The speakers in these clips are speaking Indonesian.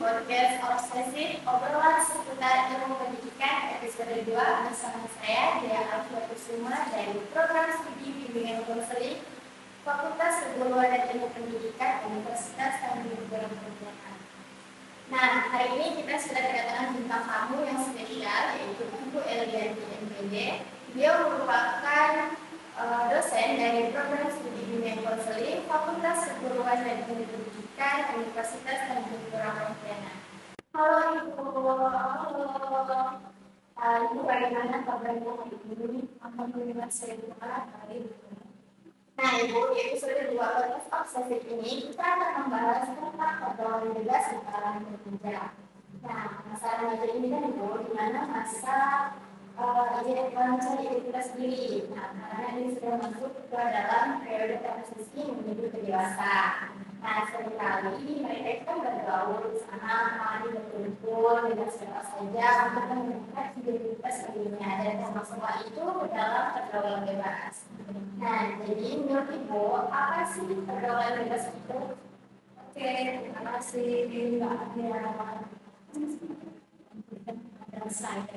podcast Obsesif obrolan seputar ilmu pendidikan episode 2 bersama saya Dea Alfia Kusuma dari Program Studi Bimbingan Konseling Fakultas Keguruan dan Ilmu Pendidikan Universitas Tanjung Pinang Pontianak. Nah, hari ini kita sudah kedatangan bintang tamu yang spesial, yaitu Ibu Elianti MPD. Beliau merupakan dosen dari Program Studi Bimbingan Konseling Fakultas Keguruan dan Ilmu Pendidikan Universitas Tanjung Pinang Pontianak. Halo Ibu. Halo. Ibu bagaimana kabarnya hari ini? Alhamdulillah sehat. Nah, Ibu, di episode 2 podcast Obsesif ini kita akan membahas tentang pergaulan bebas di kalangan remaja. Nah, masa remaja ini kan Ibu, di mana masa izin mencari diri kita sendiri. Nah, karena ini sudah masuk ke dalam periode transisi menuju ke dewasa. Nah, seringkali mereka itu kan bergaul di sana, mari berkumpul dengan siapa saja untuk meningkatkan identitas dirinya, dan termasuk itu dalam pergaulan bebas. Nah, jadi menurut Ibu, apa sih pergaulan bebas itu? Oke, terima kasih Mbak Adia. Dan saya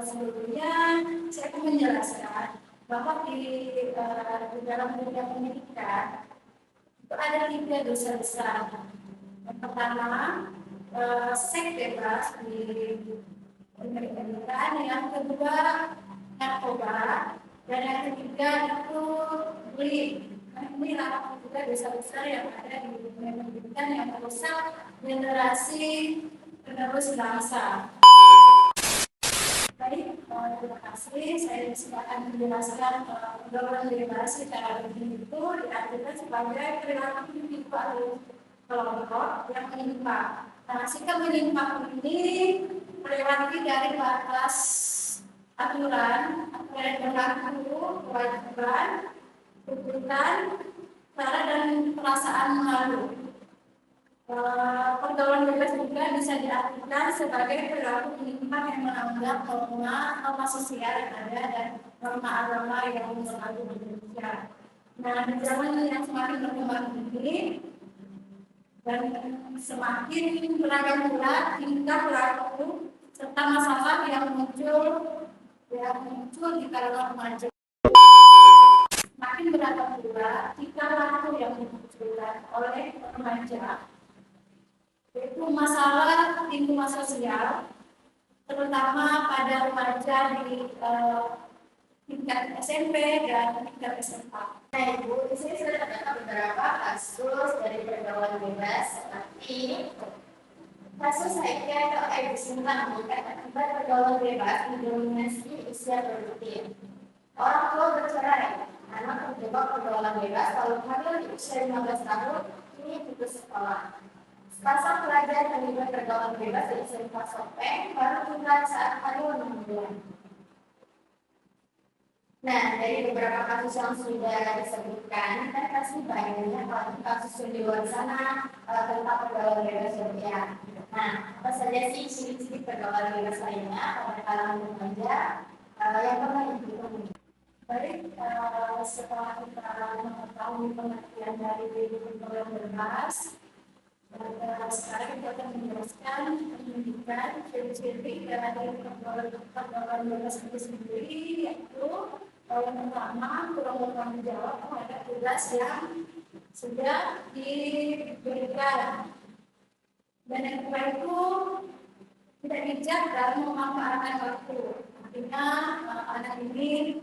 sebelumnya saya akan menjelaskan bahwa di dalam dunia pendidikan itu ada 3 dosa besar. Yang pertama, seks bebas di pendidikan. Yang kedua, narkoba. Dan yang ketiga itu bullying. Ini adalah juga dosa besar yang ada di dunia pendidikan yang merusak generasi penerus bangsa. Baik, terima kasih. Saya akan menjelaskan pergaulan bebas secara lebih itu diartikan sebagai perilaku individu kelompok yang menyimpang. Nah, sikap menyimpang ini melewati dari batas aturan yang berlaku, kewajiban, tuntutan, cara dan perasaan malu. Pergaulan bebas juga bisa diartikan sebagai perilaku menyimpang yang melanggar norma sosial yang ada dan norma agama yang selalu berbeda. Nah, di zaman yang semakin berkembang ini dan semakin beragam pula tingkah laku serta masalah yang muncul di kalangan remaja. Semakin beragam pula tingkah laku yang dimunculkan oleh remaja, yaitu masalah lingkungan sosial, terutama pada remaja di tingkat SMP dan tingkat SMA. Nah, Ibu, di sini sudah terdapat beberapa kasus dari pergaulan bebas, seperti kasus Haikya atau Ibu Sinta meningkat akibat pergaulan bebas didominasi usia produktif. Orang tua bercerai, anak terjebak pergaulan bebas lalu hamil di usia 15 tahun, ini putus sekolah. Sepasang pelajar terlibat pergaulan bebas di SMK Sopeng baru tinggal saat hamil 6 bulan. Nah, dari beberapa kasus yang sudah disebutkan, kan pasti banyaknya kasus yang di luar sana tentang pergaulan bebas ya. Nah, apa saja sih ciri-ciri pergaulan bebas lainnya pada kalangan remaja yang pernah Ibu temui? Baik, setelah kita mengetahui pengertian dari pergaulan bebas, sekarang kita akan menjelaskan pendidikan ciri-ciri dari pergaulan bebas itu sendiri, yaitu yang pertama kurang bertanggung jawab terhadap tugas yang sudah diberikan, dan yang kedua itu tidak bijak dalam memanfaatkan waktu. Artinya anak ini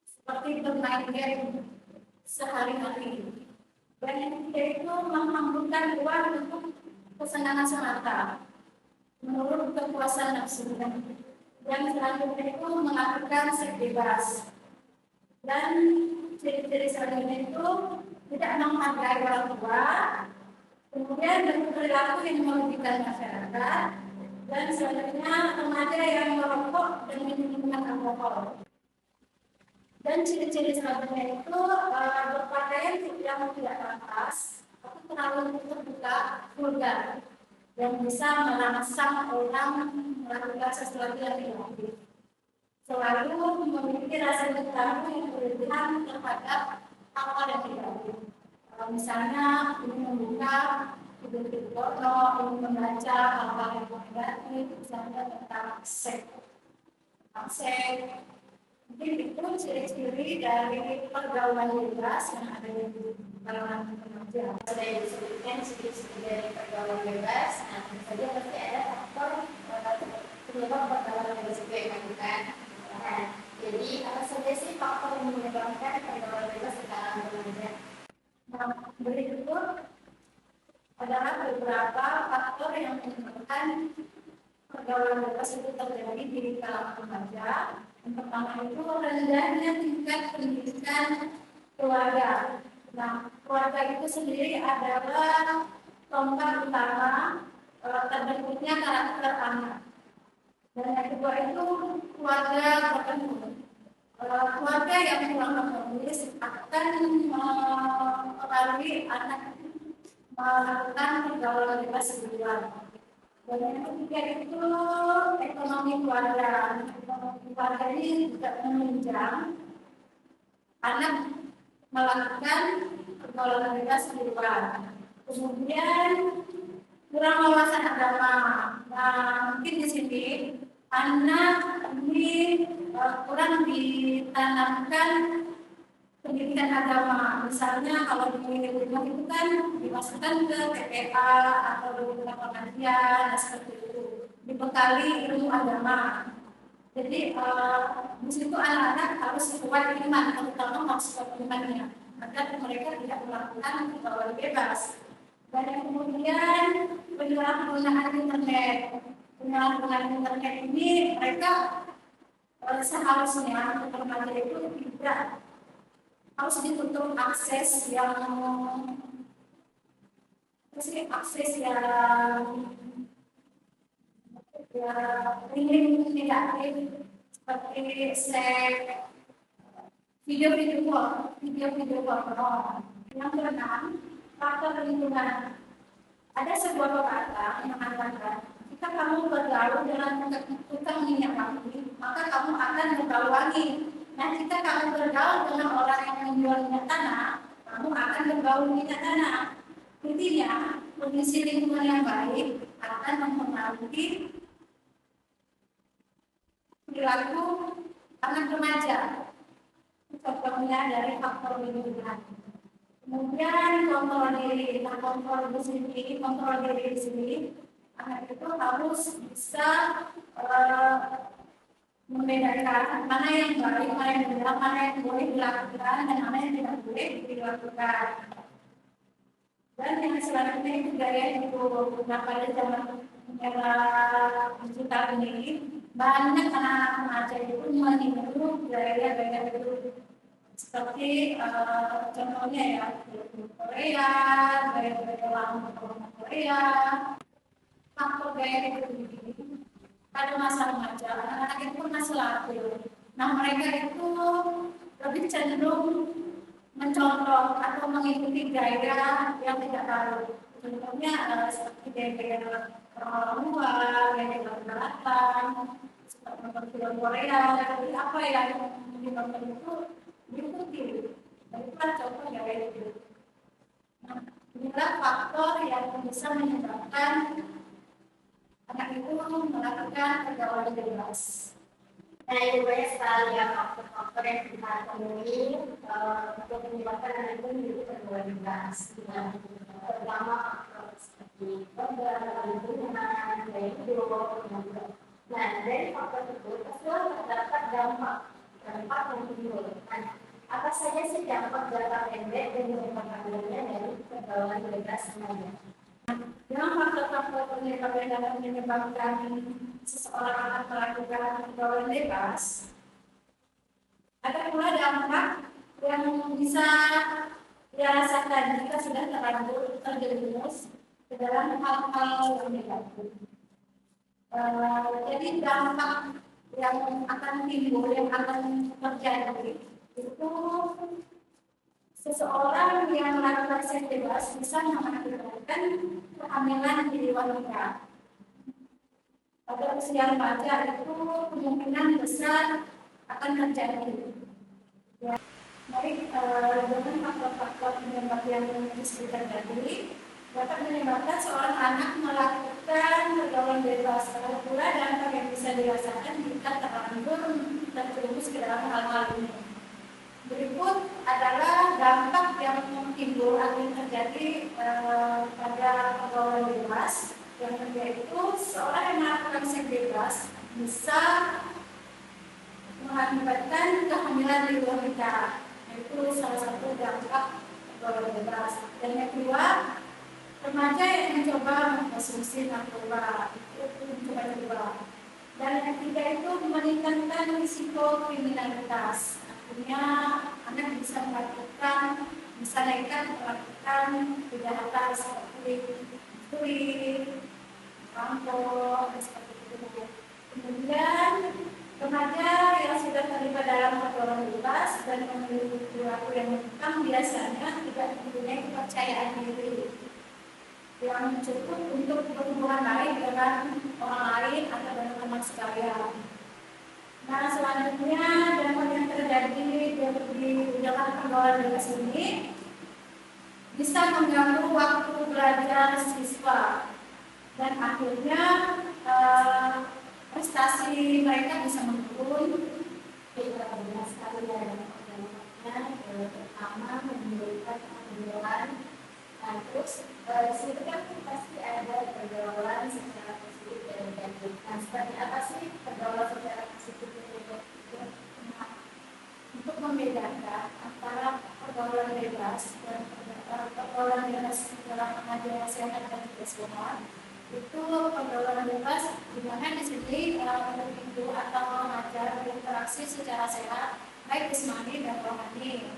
seperti bermain game sehari-hari. Dan yang ketiga itu menghamburkan uang untuk kesenangan semata menurut kepuasan nafsu. Yang selanjutnya itu melakukan seks bebas. Dan ciri-ciri selanjutnya itu tidak menghargai orang tua, kemudian berperilaku yang merugikan masyarakat, dan selanjutnya remaja yang merokok dan minum alkohol. Dan ciri-ciri selanjutnya itu berpakaian yang tidak pantas atau terlalu terbuka, vulgar, yang bisa merangsang orang melakukan sesuatu yang negatif. Selalu memiliki rasa dendam yang berlebihan terhadap hal yang negatif. Misalnya ini membuka hidup foto, ingin membaca hal-hal yang negatif, misalnya tentang seks. Mungkin itu ciri-ciri dari pergaulan bebas yang ada di kalangan remaja. Saya disebutkan ciri-ciri dari pergaulan bebas. Nah, tentu saja pasti ada faktor penyebab pergaulan bebas itu yang bukan. Nah, jadi apa saja sih faktor yang menyebabkan pergaulan bebas di kalangan remaja? Nah, berikut adalah beberapa faktor yang menyebabkan pergaulan bebas itu terjadi di kalangan remaja. Yang pertama itu rendahnya tingkat pendidikan keluarga. Nah, keluarga itu sendiri adalah tonggak utama terbentuknya karakter anak. Dan yang kedua itu keluarga berpenghuni. Keluarga yang kurang harmonis akan mempengaruhi anak melakukan pergaulan bebas sendirian. Dan yang ketiga itu ekonomi keluarga. Ekonomi keluarga ini juga menunjang anak melakukan pergaulan bebas sendirian. Kemudian kurang wawasan agama. Nah, mungkin di sini anak ini kurang ditanamkan pendidikan agama. Misalnya kalau di rumah itu kan dimasukkan ke TPA atau beberapa pengajian seperti itu, dibekali ilmu agama. Jadi di situ anak-anak harus kuat iman, terutama maksud imannya, agar mereka tidak melakukan pergaulan bebas. Dan yang kemudian penyalahgunaan internet. Penyalahgunaan internet ini mereka seharusnya untuk remaja itu tidak harus ditutup akses yang link negatif seperti share video-video porno. Yang keenam, faktor lingkungan. Ada sebuah pepatah yang mengatakan, jika kamu bergaul dengan tukang minyak wangi, maka kamu akan bergaul wangi. Nah, jika kamu bergaul dengan orang yang menjual minyak tanah, kamu akan bergaul minyak tanah. Intinya, kondisi lingkungan yang baik akan mempengaruhi perilaku anak remaja. Contohnya dari faktor lingkungan. Kemudian kontrol diri. Nah, kontrol diri di sini, anak itu harus bisa membedakan mana yang baik, mana yang benar, mana yang boleh dilakukan, dan mana yang tidak boleh dilakukan. Dan yang selanjutnya itu gaya hidup. Nah, pada zaman era digital ini, banyak anak-anak remaja itu meniru gaya hidup seperti contohnya ya, Korea, gaya lama Korea. Faktor gaya hidup ini pada masa remaja, anak-anak itu masih labil. Nah, mereka itu lebih cenderung mencontoh atau mengikuti gaya yang tidak baru. Contohnya seperti gaya orang luar, gaya berkelatan, seperti film Korea. Jadi apa yang ditonton itu diikuti. Dan itulah contoh gaya hidup. Nah, inilah faktor yang bisa menyebabkan anak itu melakukan pergaulan bebas. Nah, ini banyak sekali ya faktor-faktor yang kita temui untuk menyebabkan anak itu menjadi pergaulan bebas. Pertama faktor seperti lingkungan, gaya hidup. Nah, dari faktor tersebut pastilah terdapat dampak yang timbul. Nah, apa saja sih dampak jangka pendek dan jangka panjangnya dari pergaulan bebas remaja? Yang faktor-faktor penyebab yang dapat menyebabkan seseorang akan melakukan pergaulan bebas, ada pula dampak yang bisa dirasakan jika sudah terlanjur terjerumus ke dalam hal-hal yang negatif. Jadi dampak yang akan timbul, yang akan terjadi itu seseorang yang melakukan seks bebas bisa mengakibatkan kehamilan di wanita. Pada usia remaja itu kemungkinan besar akan terjadi. Ya, baik dengan faktor-faktor penyebab yang disebutkan tadi, dapat menyebabkan seorang anak melakukan pergaulan bebas. Kalau pula dampak yang bisa dirasakan jika terlanjur terjerumus ke dalam hal-hal ini. Berikut adalah dampak yang timbul atau yang terjadi pada pergaulan bebas. Yang kedua itu, seorang yang melakukan seks bebas bisa mengakibatkan kehamilan di luar nikah. Itu salah satu dampak pergaulan bebas. Dan yang kedua, remaja yang mencoba mengkonsumsi narkoba itu mencoba-coba. Dan yang ketiga itu meningkatkan risiko kriminalitas. Artinya anak bisa nekat melakukan kejahatan seperti mencuri, merampok, dan seperti itu. Kemudian remaja yang sudah terlibat dalam pergaulan bebas dan memiliki perilaku yang menentang biasanya tidak mempunyai kepercayaan diri yang cukup untuk berhubungan baik dengan orang lain atau dengan teman sekalian. Nah, selanjutnya dampak yang terjadi di dalam pergaulan bebas ini bisa mengganggu waktu belajar siswa dan akhirnya prestasi mereka bisa menurun. Kita benar sekali ya dampaknya, pertama menimbulkan kegembiraan. Nah, terus situ kan pasti ada pergaulan secara positif dan negatif. Nah, seperti apa sih pergaulan secara positif dan negatif? Nah, untuk membedakan antara pergaulan bebas dan pergaulan bebas dalam pengajaran sehat dan juga sekolah, itu pergaulan bebas di mana di sini individu atau remaja berinteraksi secara sehat baik jasmani dan rohani.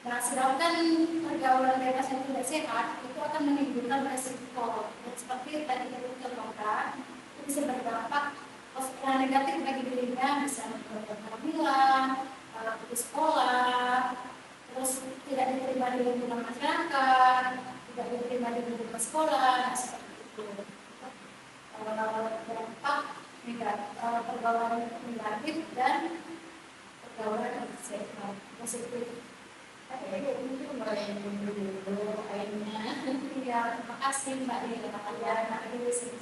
Nah, sedangkan pergaulan bebas yang tidak sehat itu akan menimbulkan resiko. Dan seperti tadi kita contohkan, itu bisa berdampak negatif bagi dirinya, bisa menyebabkan kehamilan, putus sekolah, terus tidak diterima di lingkungan masyarakat, tidak diterima di lingkungan sekolah, seperti itu. Dampak pergaulan negatif dan pergaulan sehat positif. Mungkin boleh dulu kayaknya. Ya, terima kasih Mbak Dila. Ya, Mbak Dila sih.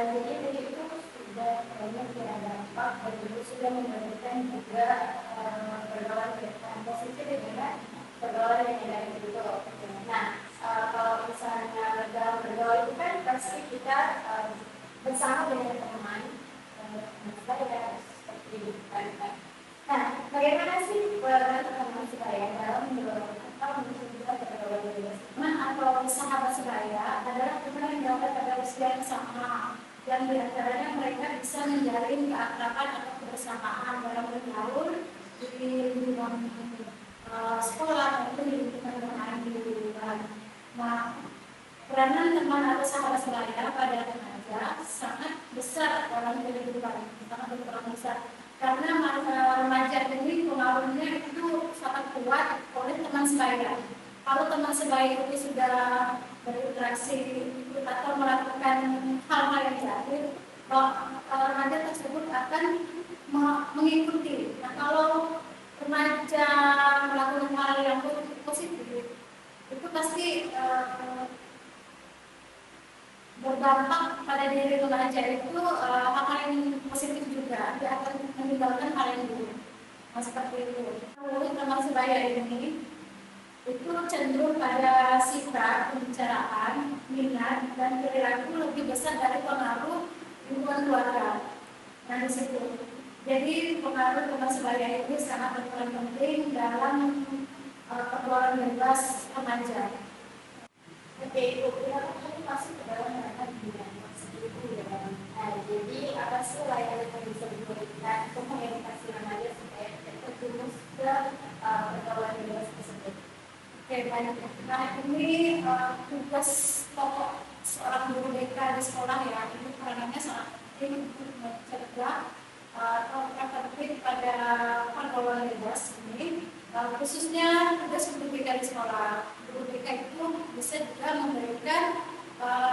Jadi dari itu sudah banyak ya dampak dan itu sudah memberikan juga pergaulan yang positif dengan pergaulan yang negatif itu. Nah, kalau misalnya dalam bergaul itu kan pasti kita bersama dengan teman, saya seperti itu kan. Nah, bagaimana sih peran teman sebaya dalam mendorong atau mencegah pergaulan bebas? Teman atau sahabat sebaya adalah teman yang dapat pada usia yang sama, yang diantaranya mereka bisa menjalin keakraban atau kebersamaan dalam bergaul di lingkungan sekolah maupun di lingkungan bermain di lingkungan. Nah, peranan teman atau sahabat sebaya pada remaja sangat besar dalam kehidupan, sangat berperan besar. Karena remaja ini pengaruhnya itu sangat kuat oleh teman sebaya. Kalau teman sebaya itu sudah berinteraksi atau melakukan hal-hal yang jahil, remaja tersebut akan mengikuti. Nah, kalau remaja melakukan hal yang positif, itu pasti berdampak pada diri remaja itu hal yang positif juga, dia akan meninggalkan hal yang buruk. Nah, seperti itu. Lalu teman sebaya ini itu cenderung pada sifat, pembicaraan, minat, dan perilaku lebih besar dari pengaruh lingkungan keluarga. Nah, di situ. Jadi pengaruh teman sebaya ini sangat berperan penting dalam pergaulan bebas remaja. Oke, itu masuk ke dalam ranah bidang itu ya. Nah, jadi apa sih layanan yang bisa diberikan untuk mengedukasi remaja supaya tidak terjerumus ke pergaulan bebas tersebut? Oke, baik. Nah, ini tugas pokok seorang guru BK di sekolah ya. Ini peranannya sangat penting untuk mencegah atau preventif pada pergaulan bebas ini. Khususnya tugas guru BK di sekolah. Guru BK itu bisa juga memberikan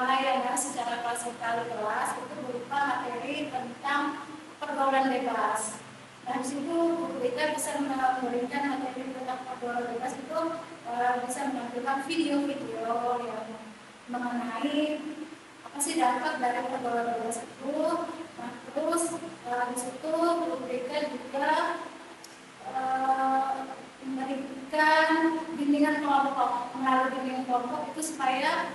layanan secara kelas sekali kelas itu berupa materi tentang pergaulan bebas. Nah, di situ guru BK bisa memberikan materi tentang pergaulan bebas itu bisa menampilkan video-video yang mengenai apa sih dampak dari pergaulan bebas itu. Nah, terus di situ guru BK juga memberikan bimbingan kelompok, melalui bimbingan kelompok itu supaya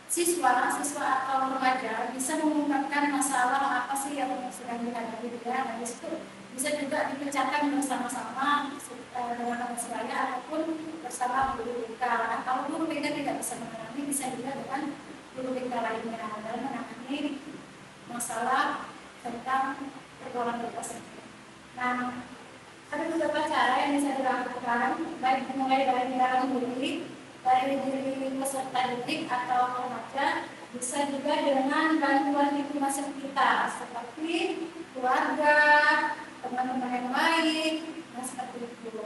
siswa atau remaja bisa mengungkapkan masalah apa sih yang sedang dihadapi dia. Nah, itu bisa juga dipecahkan bersama-sama dengan seraya ataupun bersama guru BK. Nah, kalau guru BK tidak bisa menangani, bisa juga dengan guru BK lainnya dalam menangani masalah tentang pergaulan bebas. Nah, ada beberapa cara yang bisa dilakukan, baik mulai dari dalam diri, dari diri peserta didik atau remaja, bisa juga dengan bantuan lingkungan sekitar seperti keluarga, teman-teman yang baik, nah seperti itu.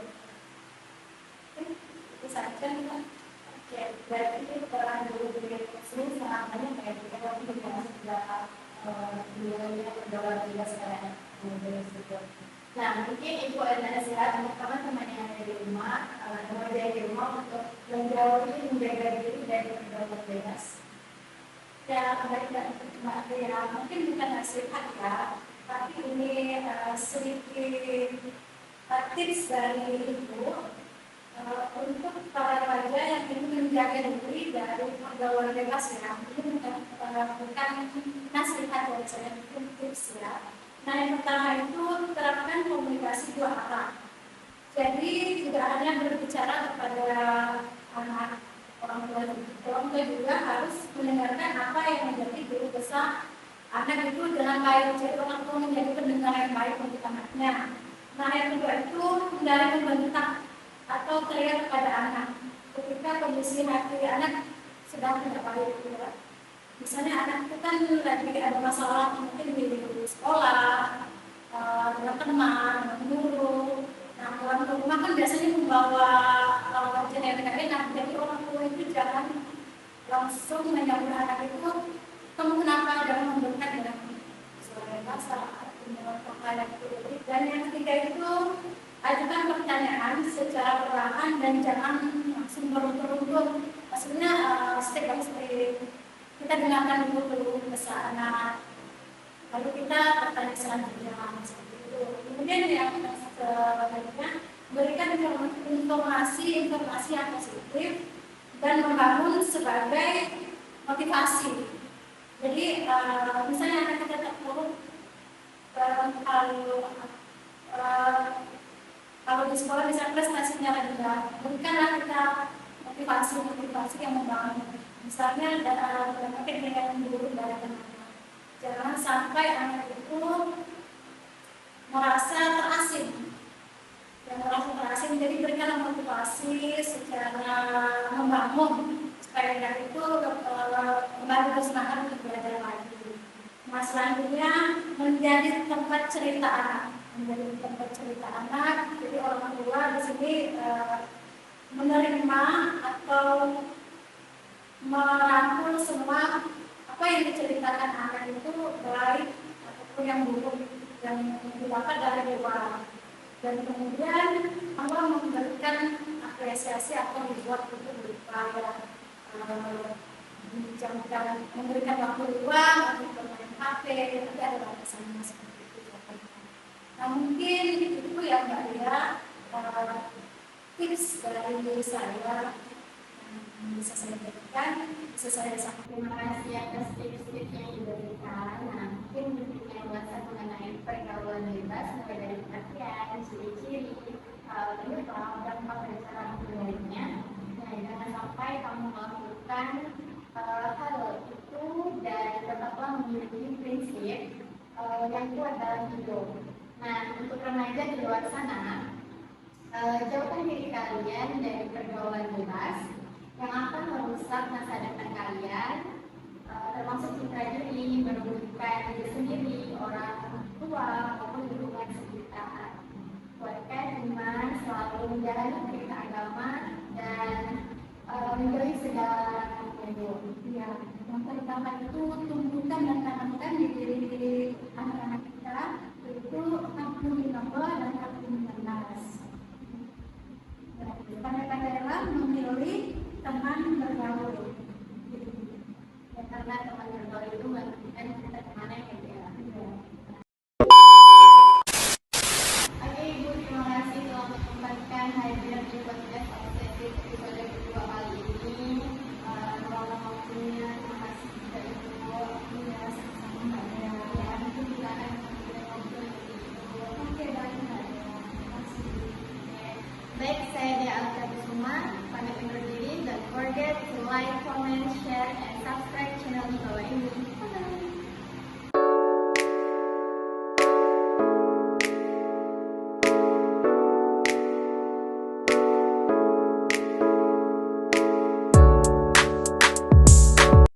Itu saja kita. Oke, berarti peran guru diri tersebut sangat banyak ya, kita tidak sudah beliau pergaulan bebas sekarang. Nah, mungkin Ibu ada nasihat untuk teman-teman yang ada di rumah, remaja di rumah untuk menjauhi menjaga diri dari pergaulan bebas. Ya, baik dan Mbak Ria, mungkin bukan nasihat ya, tapi ini sedikit tips dari Ibu untuk para remaja yang ingin menjaga diri dari pergaulan bebas ya. Ini bukan nasihat dari saya, mungkin tips ya. Nah, yang pertama itu terapkan komunikasi dua arah. Jadi tidak hanya berbicara kepada anak, orang tua juga harus mendengarkan apa yang menjadi keluh kesah anak itu dengan baik. Jadi orang tua menjadi pendengar yang baik untuk anaknya. Nah, yang kedua itu hindari membentak atau teriak kepada anak ketika kondisi hati anak sedang tidak baik. Misalnya anak itu kan lagi ada masalah mungkin di sekolah, dengan teman, dengan guru. Nah, pulang ke rumah kan biasanya membawa wajah yang tidak enak. Jadi orang tua itu jangan langsung menyambut anak itu, kamu kenapa, jangan membentak dengan suara yang kasar atau dengan itu. Dan yang ketiga itu ajukan pertanyaan secara perlahan dan jangan langsung beruntur-untur. Maksudnya step by step. Kita dengarkan dulu keluh kesah anak, lalu kita bertanya selanjutnya seperti itu. Kemudian yang selanjutnya berikan informasi yang positif dan membangun sebagai motivasi. Jadi misalnya anak kita terpuruk kalau di sekolah bisa prestasinya rendah, berikanlah kita motivasi yang membangun. Misalnya dalam dengan guru dari teman. Jangan sampai anak itu merasa terasing. Jadi berikan motivasi secara membangun supaya anak itu kembali bersemangat untuk belajar lagi. Nah, selanjutnya menjadi tempat cerita anak. Jadi orang tua di sini menerima atau merangkul semua apa yang diceritakan anak itu, baik ataupun yang buruk yang didapat dari luar. Dan kemudian Allah memberikan apresiasi atau dibuat itu berupa memberikan waktu luang untuk bermain HP, tapi ada batasannya seperti itu. Nah, mungkin itu ya Mbak Ria, tips dari diri saya bisa saya berikan, bisa saya sampaikan. Terima kasih atas tips-tips yang diberikan. Nah, mungkin yang bahasa mengenai pergaulan bebas mulai dari perhatian, ciri-ciri, penyebab, dampak dan cara menghindarinya. Nah, jangan sampai kamu melakukan hal itu dan tetaplah memiliki prinsip yang kuat dalam hidup. Nah, untuk remaja di luar sana, jauhkan diri kalian dari pergaulan bebas yang akan merusak masa depan kalian, termasuk citra diri, merugikan diri sendiri, orang tua, maupun lingkungan sekitar. Kuatkan menjalani pendidikan agama dan menjauhi segala ego. Ya, yang pertama itu tumbuhkan dan tanamkan di diri anak-anak kita itu aku minallah dan aku minannas. Pandai-pandailah memilih teman bergaul. Ya, karena teman bergaul itu menentukan kita kemana yang dia. Oke Ibu, terima kasih telah menyempatkan hadir di podcast obsesi episode kedua kali ini. Meluangkan waktunya, terima kasih juga Ibu. Ya, sama-sama ya. Ya, mungkin kita akan ngobrol lebih dulu. Oke, baik Mbak. Terima kasih. Baik, saya Dia Alta Kusuma, pamit undur diri. Don't forget to like, comment, share, and subscribe channel di bawah ini. Bye.